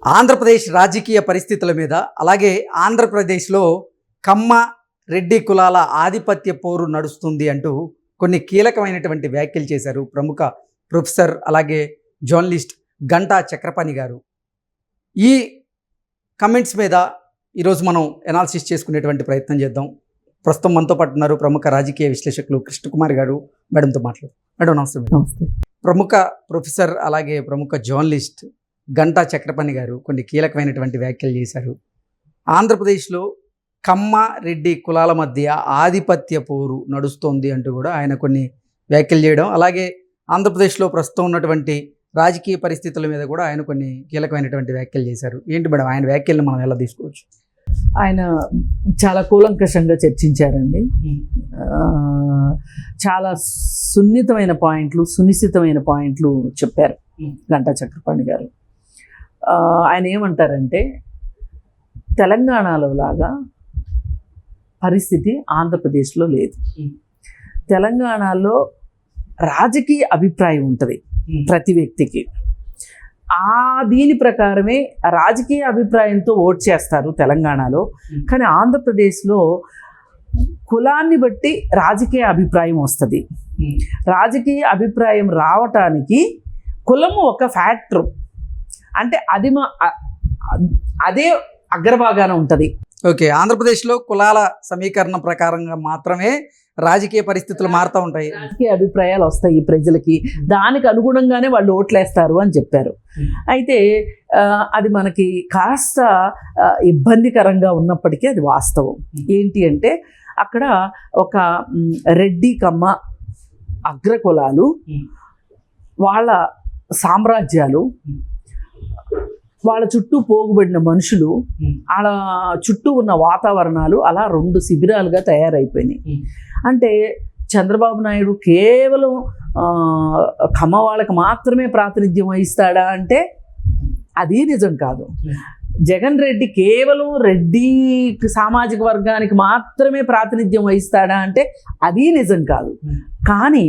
ఆంధ్రప్రదేశ్ రాజకీయ పరిస్థితుల మీద, అలాగే ఆంధ్రప్రదేశ్లో కమ్మ రెడ్డి కులాల ఆధిపత్య పోరు నడుస్తుంది అంటూ కొన్ని కీలకమైనటువంటి వ్యాఖ్యలు చేశారు ప్రముఖ ప్రొఫెసర్ అలాగే జర్నలిస్ట్ గంటా చక్రపాణి గారు. ఈ కమెంట్స్ మీద ఈరోజు మనం ఎనాలిసిస్ చేసుకునేటువంటి ప్రయత్నం చేద్దాం. ప్రస్తుతం మనతో పాటు ఉన్నారు ప్రముఖ రాజకీయ విశ్లేషకులు కృష్ణకుమార్ గారు. మేడంతో మాట్లాడు. మేడం నమస్తే. నమస్తే. ప్రముఖ ప్రొఫెసర్ అలాగే ప్రముఖ జర్నలిస్ట్ గంటా చక్రపాణి గారు కొన్ని కీలకమైనటువంటి వ్యాఖ్యలు చేశారు. ఆంధ్రప్రదేశ్లో కమ్మ రెడ్డి కులాల మధ్య ఆధిపత్య పోరు నడుస్తోంది అంటూ కూడా ఆయన కొన్ని వ్యాఖ్యలు చేయడం, అలాగే ఆంధ్రప్రదేశ్లో ప్రస్తుతం ఉన్నటువంటి రాజకీయ పరిస్థితుల మీద కూడా ఆయన కొన్ని కీలకమైనటువంటి వ్యాఖ్యలు చేశారు. ఏంటి మేడం ఆయన వ్యాఖ్యలను మనం ఎలా తీసుకోవచ్చు? ఆయన చాలా కూలంకషంగా చర్చించారండి. చాలా సునిశ్చితమైన పాయింట్లు చెప్పారు గంటా చక్రపాణి గారు. ఆయన ఏమంటారంటే, తెలంగాణలో లాగా పరిస్థితి ఆంధ్రప్రదేశ్లో లేదు. తెలంగాణలో రాజకీయ అభిప్రాయం ఉంటుంది ప్రతి వ్యక్తికి. దీని ప్రకారమే రాజకీయ అభిప్రాయంతో ఓట్ చేస్తారు తెలంగాణలో. కానీ ఆంధ్రప్రదేశ్లో కులాన్ని బట్టి రాజకీయ అభిప్రాయం వస్తుంది. రాజకీయ అభిప్రాయం రావటానికి కులము ఒక ఫ్యాక్టర్, అంటే అదే అగ్రభాగాన ఉంటుంది. ఓకే, ఆంధ్రప్రదేశ్లో కులాల సమీకరణ ప్రకారంగా మాత్రమే రాజకీయ పరిస్థితులు మారుతూ ఉంటాయి, రాజకీయ అభిప్రాయాలు వస్తాయి ప్రజలకి, దానికి అనుగుణంగానే వాళ్ళు ఓట్లేస్తారు అని చెప్పారు. అయితే అది మనకి కాస్త ఇబ్బందికరంగా ఉన్నప్పటికీ అది వాస్తవం. ఏంటి అంటే, అక్కడ ఒక రెడ్డి కమ్మ అగ్రకులాలు, వాళ్ళ సామ్రాజ్యాలు, వాళ్ళ చుట్టూ పోగుబడిన మనుషులు, వాళ్ళ చుట్టూ ఉన్న వాతావరణాలు అలా రెండు శిబిరాలుగా తయారైపోయినాయి. అంటే చంద్రబాబు నాయుడు కేవలం కమ్మ వాళ్ళకి మాత్రమే ప్రాతినిధ్యం వహిస్తాడా అంటే అది నిజం కాదు. జగన్ రెడ్డి కేవలం రెడ్డి సామాజిక వర్గానికి మాత్రమే ప్రాతినిధ్యం వహిస్తాడా అంటే అది నిజం కాదు. కానీ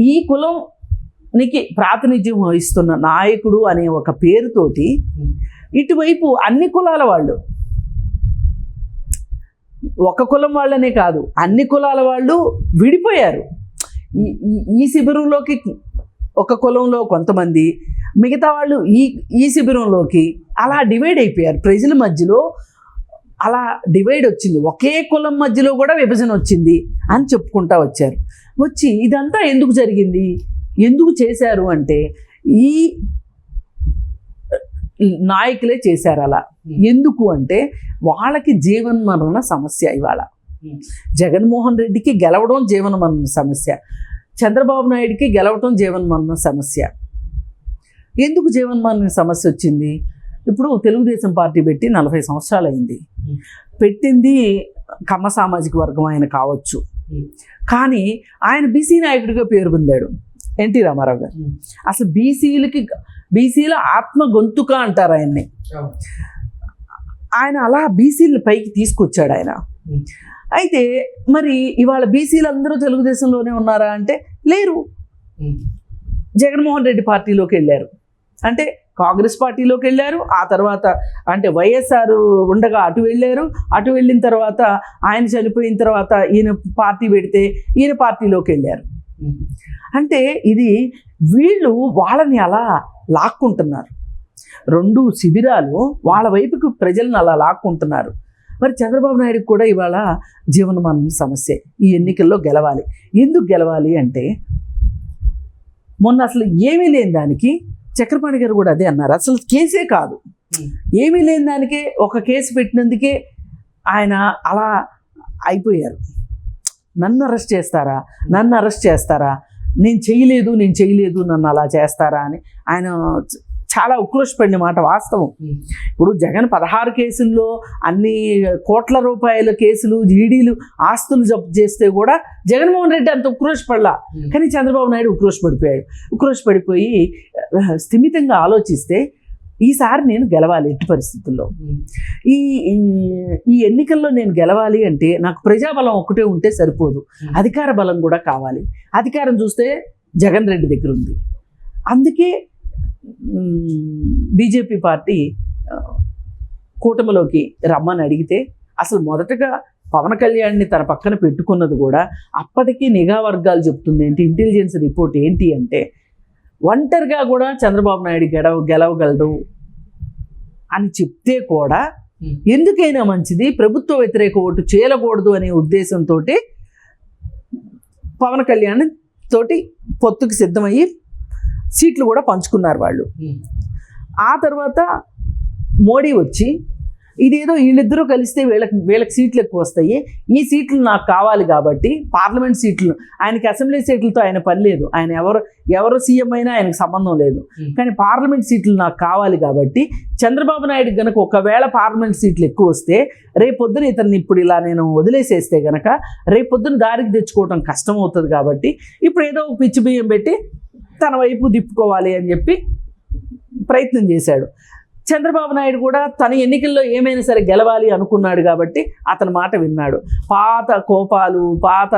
ఈ కులంనికి ప్రాతినిధ్యం వహిస్తున్న నాయకుడు అనే ఒక పేరుతోటి ఇటువైపు అన్ని కులాల వాళ్ళు, ఒక కులం వాళ్ళనే కాదు అన్ని కులాల వాళ్ళు విడిపోయారు. ఈ శిబిరంలోకి ఒక కులంలో కొంతమంది, మిగతా వాళ్ళు ఈ శిబిరంలోకి అలా డివైడ్ అయిపోయారు. ప్రజల మధ్యలో అలా డివైడ్ వచ్చింది. ఒకే కులం మధ్యలో కూడా విభజన వచ్చింది అని చెప్పుకుంటా వచ్చారు. వచ్చి ఇదంతా ఎందుకు జరిగింది, ఎందుకు చేశారు అంటే ఈ నాయకులే చేశారు అలా. ఎందుకు అంటే వాళ్ళకి జీవన్మరణ సమస్య. ఇవాళ జగన్మోహన్ రెడ్డికి గెలవడం జీవన్మరణ సమస్య, చంద్రబాబు నాయుడికి గెలవడం జీవన్మరణ సమస్య. ఎందుకు జీవన్మరణ సమస్య వచ్చింది? ఇప్పుడు తెలుగుదేశం పార్టీ పెట్టి 40 సంవత్సరాలు అయింది. పెట్టింది కమ్మ సామాజిక వర్గం ఆయన కావచ్చు, కానీ ఆయన బీసీ నాయకుడిగా పేరు పొందాడు ఎన్టీ రామారావు గారు. అసలు బీసీల ఆత్మ గొంతుక అంటారు ఆయన్ని. ఆయన అలా బీసీల పైకి తీసుకొచ్చాడు ఆయన. అయితే మరి ఇవాళ బీసీలు అందరూ తెలుగుదేశంలోనే ఉన్నారా అంటే లేరు. జగన్మోహన్ రెడ్డి పార్టీలోకి వెళ్ళారు, అంటే కాంగ్రెస్ పార్టీలోకి వెళ్ళారు. ఆ తర్వాత అంటే వైఎస్ఆర్ ఉండగా అటు వెళ్ళారు. అటు వెళ్ళిన తర్వాత ఆయన చనిపోయిన తర్వాత ఈయన పార్టీ పెడితే ఈయన పార్టీలోకి వెళ్ళారు. అంటే ఇది వీళ్ళు వాళ్ళని అలా లాక్కుంటున్నారు. రెండు శిబిరాలు వాళ్ళ వైపుకు ప్రజలను అలా లాక్కుంటున్నారు. మరి చంద్రబాబు నాయుడుకి కూడా ఇవాళ జీవనమరణ సమస్య. ఈ ఎన్నికల్లో గెలవాలి. ఎందుకు గెలవాలి అంటే, మొన్న అసలు ఏమీ లేని దానికి చక్రపాణి గారు కూడా అదే అన్నారు. అసలు కేసే కాదు, ఏమీ లేని దానికే ఒక కేసు పెట్టినందుకే ఆయన అలా అయిపోయారు. నన్ను అరెస్ట్ చేస్తారా, నేను చేయలేదు నన్ను అలా చేస్తారా అని ఆయన చాలా ఉక్రోషపడిన మాట వాస్తవం. ఇప్పుడు జగన్ 16 కేసుల్లో అన్ని కోట్ల రూపాయల కేసులు, ఈడీలు ఆస్తులు జప్తు చేస్తే కూడా జగన్మోహన్ రెడ్డి అంత ఉక్రోషపడలా. కానీ చంద్రబాబు నాయుడు ఉక్రోషపడిపోయి స్థిమితంగా ఆలోచిస్తే ఈసారి నేను గెలవాలి ఎట్టి పరిస్థితుల్లో. ఈ ఎన్నికల్లో నేను గెలవాలి అంటే నాకు ప్రజాబలం ఒక్కటే ఉంటే సరిపోదు, అధికార బలం కూడా కావాలి. అధికారం చూస్తే జగన్ రెడ్డి దగ్గర ఉంది. అందుకే బీజేపీ పార్టీ కూటమిలోకి రమ్మని అడిగితే అసలు మొదటగా పవన్ కళ్యాణ్ని తన పక్కన పెట్టుకున్నది కూడా అప్పటికీ నిఘా వర్గాలు చెప్తుంది ఏంటి, ఇంటెలిజెన్స్ రిపోర్ట్ ఏంటి అంటే ఒంటరిగా కూడా చంద్రబాబు నాయుడు గెలవగలడు అని చెప్తే కూడా ఎందుకైనా మంచిది ప్రభుత్వ వ్యతిరేక ఓటు చేయకూడదు అనే ఉద్దేశంతో పవన్ కళ్యాణ్ తోటి పొత్తుకి సిద్ధమయ్యి సీట్లు కూడా పంచుకున్నారు వాళ్ళు. ఆ తర్వాత మోడీ వచ్చి ఇదేదో వీళ్ళిద్దరూ కలిస్తే వీళ్ళకి సీట్లు ఎక్కువ వస్తాయి, ఈ సీట్లు నాకు కావాలి కాబట్టి పార్లమెంట్ సీట్లు, ఆయనకి అసెంబ్లీ సీట్లతో ఆయన పని లేదు, ఆయన ఎవరు సీఎం అయినా ఆయనకు సంబంధం లేదు, కానీ పార్లమెంట్ సీట్లు నాకు కావాలి కాబట్టి చంద్రబాబు నాయుడు గనక ఒకవేళ పార్లమెంట్ సీట్లు ఎక్కువ వస్తే రేపొద్దున ఇతన్ని ఇప్పుడు ఇలా నేను వదిలేసేస్తే గనక రేపొద్దున దారికి తెచ్చుకోవడం కష్టం అవుతుంది కాబట్టి ఇప్పుడు ఏదో పిచ్చి బియ్యం పెట్టి తన వైపు తిప్పుకోవాలి అని చెప్పి ప్రయత్నం చేశాడు. చంద్రబాబు నాయుడు కూడా తన ఎన్నికల్లో ఏమైనా సరే గెలవాలి అనుకున్నాడు కాబట్టి అతని మాట విన్నాడు. పాత కోపాలు, పాత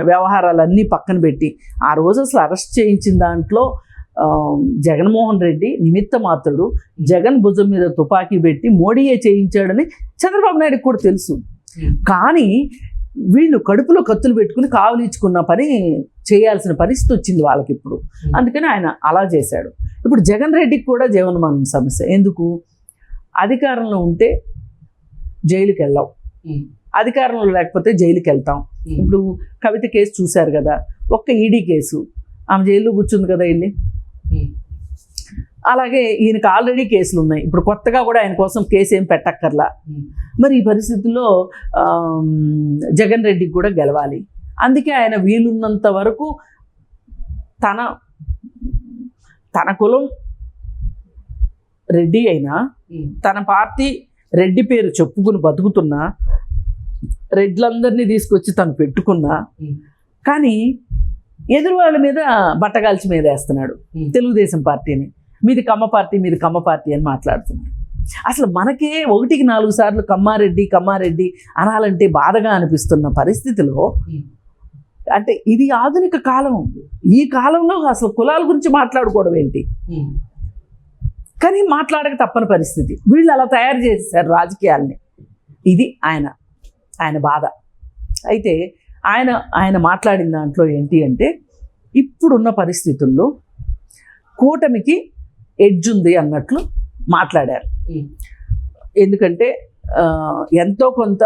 వ్యవహారాలన్నీ పక్కన పెట్టి ఆ రోజు అసలు అరెస్ట్ చేయించిన దాంట్లో జగన్మోహన్ రెడ్డి నిమిత్త మాత్రుడు, జగన్ భుజం మీద తుపాకీ పెట్టి మోడీయే చేయించాడని చంద్రబాబు నాయుడుకి కూడా తెలుసు. కానీ వీళ్ళు కడుపులో కత్తులు పెట్టుకుని కావలించుకున్న పని చేయాల్సిన పరిస్థితి వచ్చింది వాళ్ళకి ఇప్పుడు. అందుకని ఆయన అలా చేశాడు. ఇప్పుడు జగన్ రెడ్డికి కూడా జీవనమరణ సమస్య. ఎందుకు? అధికారంలో ఉంటే జైలుకి వెళ్ళాం, అధికారంలో లేకపోతే జైలుకి వెళ్తాం. ఇప్పుడు కవిత కేసు చూశారు కదా, ఒక్క ఈడీ కేసు, ఆమె జైల్లో కూర్చుంది కదా వెళ్ళి. అలాగే ఈయనకు ఆల్రెడీ కేసులు ఉన్నాయి, ఇప్పుడు కొత్తగా కూడా ఆయన కోసం కేసు ఏం పెట్టక్కర్లా. మరి ఈ పరిస్థితుల్లో జగన్ రెడ్డికి కూడా గెలవాలి. అందుకే ఆయన వీలున్నంత వరకు తన కులం రెడ్డి అయినా, తన పార్టీ రెడ్డి పేరు చెప్పుకుని బతుకుతున్నా, రెడ్లందరినీ తీసుకొచ్చి తను పెట్టుకున్నా, కానీ ఎదురు వాళ్ళ మీద బట్టగాల్చి మీద వేస్తున్నాడు. తెలుగుదేశం పార్టీని మీది కమ్మ పార్టీ, మీది కమ్మ పార్టీ అని మాట్లాడుతున్నాడు. అసలు మనకే 1-4 సార్లు కమ్మారెడ్డి అనాలంటే బాధగా అనిపిస్తున్న పరిస్థితిలో, అంటే ఇది ఆధునిక కాలం, ఈ కాలంలో అసలు కులాల గురించి మాట్లాడుకోవడం ఏంటి? కానీ మాట్లాడక తప్పని పరిస్థితి. వీళ్ళు అలా తయారు చేశారు రాజకీయాల్ని. ఇది ఆయన బాధ. అయితే ఆయన మాట్లాడిన దాంట్లో ఏంటి అంటే, ఇప్పుడున్న పరిస్థితుల్లో కూటమికి ఎడ్జ్ ఉంది అన్నట్లు మాట్లాడారు. ఎందుకంటే ఎంతో కొంత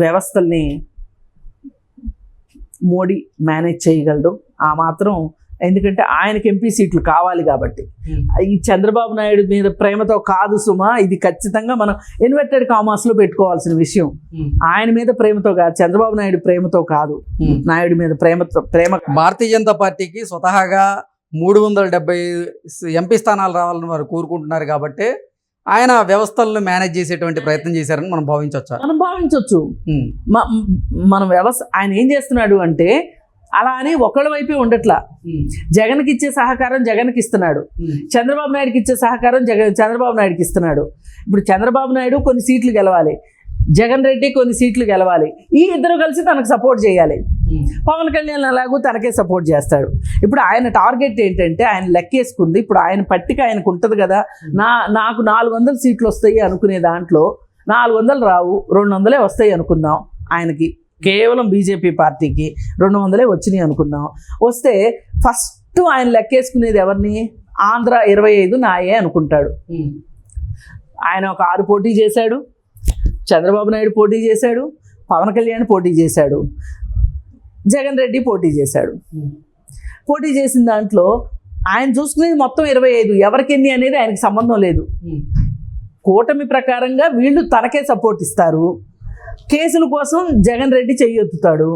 వ్యవస్థల్ని మోడీ మేనేజ్ చేయగలడు ఆ మాత్రం. ఎందుకంటే ఆయనకి ఎంపీ సీట్లు కావాలి కాబట్టి. ఈ చంద్రబాబు నాయుడు మీద ప్రేమతో కాదు సుమా, ఇది ఖచ్చితంగా మనం ఇన్వర్టెడ్ కామాస్లో పెట్టుకోవాల్సిన విషయం. ఆయన మీద ప్రేమతో కాదు, చంద్రబాబు నాయుడు ప్రేమతో కాదు, నాయుడు మీద ప్రేమ. భారతీయ జనతా పార్టీకి స్వతహాగా 370 ఎంపీ స్థానాలు రావాలని వారు కోరుకుంటున్నారు కాబట్టి ఆయన వ్యవస్థలను మేనేజ్ చేసేటువంటి ప్రయత్నం చేశారని మనం భావించవచ్చు. మన వ్యవస్థ ఆయన ఏం చేస్తున్నాడు అంటే, అలా అని ఒకళ్ళ వైపే ఉండట్లా. జగన్కి ఇచ్చే సహకారం జగన్కి ఇస్తున్నాడు, చంద్రబాబు నాయుడుకి ఇచ్చే సహకారం చంద్రబాబు నాయుడుకి ఇస్తున్నాడు. ఇప్పుడు చంద్రబాబు నాయుడు కొన్ని సీట్లు గెలవాలి, జగన్ రెడ్డి కొన్ని సీట్లు గెలవాలి, ఈ ఇద్దరు కలిసి తనకు సపోర్ట్ చేయాలి. పవన్ కళ్యాణ్ అలాగూ తనకే సపోర్ట్ చేస్తాడు. ఇప్పుడు ఆయన టార్గెట్ ఏంటంటే, ఆయన లెక్కేసుకుంది, ఇప్పుడు ఆయన పట్టిక ఆయనకు ఉంటుంది కదా, నాకు 400 సీట్లు వస్తాయి అనుకునే దాంట్లో 400 రావు, 200 వస్తాయి అనుకుందాం. ఆయనకి కేవలం బీజేపీ పార్టీకి 200 వచ్చినాయి అనుకుందాం. వస్తే ఫస్ట్ ఆయన లెక్కేసుకునేది ఎవరిని? ఆంధ్ర 25 నాయే అనుకుంటాడు. ఆయన ఒక 6 పోటీ చేశాడు, చంద్రబాబు నాయుడు పోటీ చేశాడు, పవన్ కళ్యాణ్ పోటీ చేశాడు, జగన్ రెడ్డి పోటీ చేశాడు. పోటీ చేసిన దాంట్లో ఆయన చూసుకునేది మొత్తం 25, ఎవరికెన్ని అనేది ఆయనకు సంబంధం లేదు. కూటమి ప్రకారంగా వీళ్ళు తనకే సపోర్ట్ ఇస్తారు. కేసుల కోసం జగన్ రెడ్డి చెయ్యొత్తుతాడు.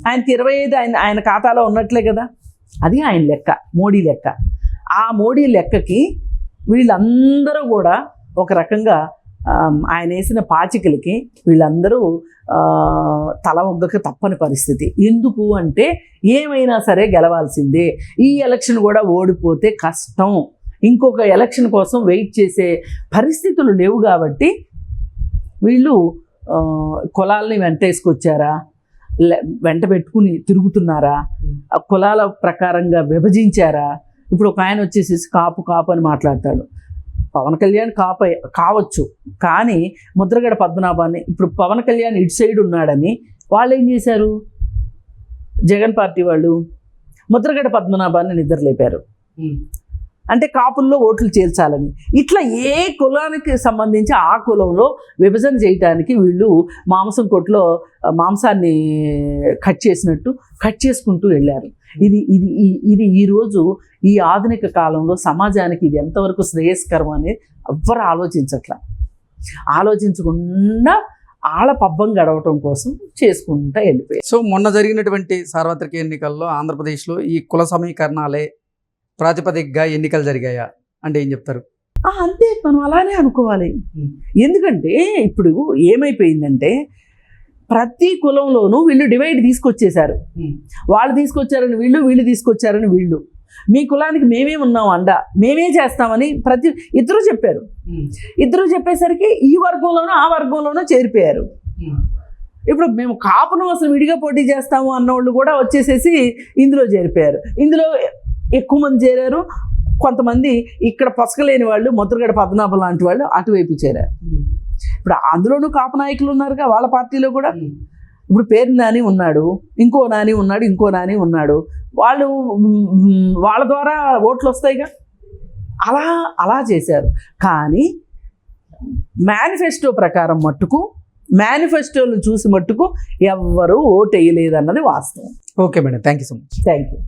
ఆయనకి 25 ఆయన ఖాతాలో ఉన్నట్లే కదా. అది ఆయన లెక్క, మోడీ లెక్క. ఆ మోడీ లెక్కకి వీళ్ళందరూ కూడా ఒక రకంగా ఆయన వేసిన పాచికలకి వీళ్ళందరూ తల ఒగ్గక తప్పని పరిస్థితి. ఎందుకు అంటే, ఏమైనా సరే గెలవాల్సిందే, ఈ ఎలక్షన్ కూడా ఓడిపోతే కష్టం, ఇంకొక ఎలక్షన్ కోసం వెయిట్ చేసే పరిస్థితులు లేవు. కాబట్టి వీళ్ళు కులాలని వెంటేసుకొచ్చారా, వెంట పెట్టుకుని తిరుగుతున్నారా, కులాల ప్రకారంగా విభజించారా, ఇప్పుడు ఒక ఆయన వచ్చేసి కాపు కాపు అని మాట్లాడతాడు. పవన్ కళ్యాణ్ కాపు కావచ్చు, కానీ ముద్రగడ పద్మనాభాన్ని ఇప్పుడు పవన్ కళ్యాణ్ ఇటు సైడ్ ఉన్నాడని వాళ్ళు ఏం చేశారు, జగన్ పార్టీ వాళ్ళు ముద్రగడ పద్మనాభాన్ని నిద్రలేపారు. అంటే కాపుల్లో ఓట్లు చేర్చాలని. ఇట్లా ఏ కులానికి సంబంధించి ఆ కులంలో విభజన చేయటానికి వీళ్ళు మాంసం కొట్లో మాంసాన్ని కట్ చేసినట్టు కట్ చేసుకుంటూ వెళ్ళారు. ఇది ఈరోజు ఈ ఆధునిక కాలంలో సమాజానికి ఇది ఎంతవరకు శ్రేయస్కరం అనేది ఎవ్వరు ఆలోచించకుండా ఆళ్ళ పబ్బం గడవటం కోసం చేసుకుంటూ వెళ్ళిపోయారు. సో మొన్న జరిగినటువంటి సార్వత్రిక ఎన్నికల్లో ఆంధ్రప్రదేశ్లో ఈ కుల సమీకరణాలే ప్రాతిపదికగా ఎన్నికలు జరిగాయా అంటే ఏం చెప్తారు? అంతే, మనం అలానే అనుకోవాలి. ఎందుకంటే ఇప్పుడు ఏమైపోయిందంటే ప్రతి కులంలోనూ వీళ్ళు డివైడ్ తీసుకొచ్చేశారు. వాళ్ళు తీసుకొచ్చారని వీళ్ళు తీసుకొచ్చారని వీళ్ళు. మీ కులానికి మేమే ఉన్నాం అండ, మేమే చేస్తామని ఇద్దరు చెప్పారు. ఇద్దరు చెప్పేసరికి ఈ వర్గంలోనూ ఆ వర్గంలోనూ చేరిపోయారు. ఇప్పుడు మేము కాపును అసలు విడిగా పోటీ చేస్తాము అన్నోళ్ళు కూడా వచ్చేసేసి ఇందులో చేరిపోయారు. ఇందులో ఎక్కువ మంది చేరారు. కొంతమంది ఇక్కడ పొసకలేని వాళ్ళు, ముద్రగడ పద్మనాభం లాంటి వాళ్ళు అటువైపు చేరారు. ఇప్పుడు అందులోనూ కాపు నాయకులు ఉన్నారుగా వాళ్ళ పార్టీలో కూడా. ఇప్పుడు పేరు నాని ఉన్నాడు, ఇంకో నాని ఉన్నాడు. వాళ్ళ ద్వారా ఓట్లు వస్తాయిగా. అలా చేశారు. కానీ మేనిఫెస్టో ప్రకారం మట్టుకు, మేనిఫెస్టోలు చూసి మట్టుకు ఎవ్వరూ ఓటు వేయలేదన్నది వాస్తవం. Okay madam, thank you so much. Thank you.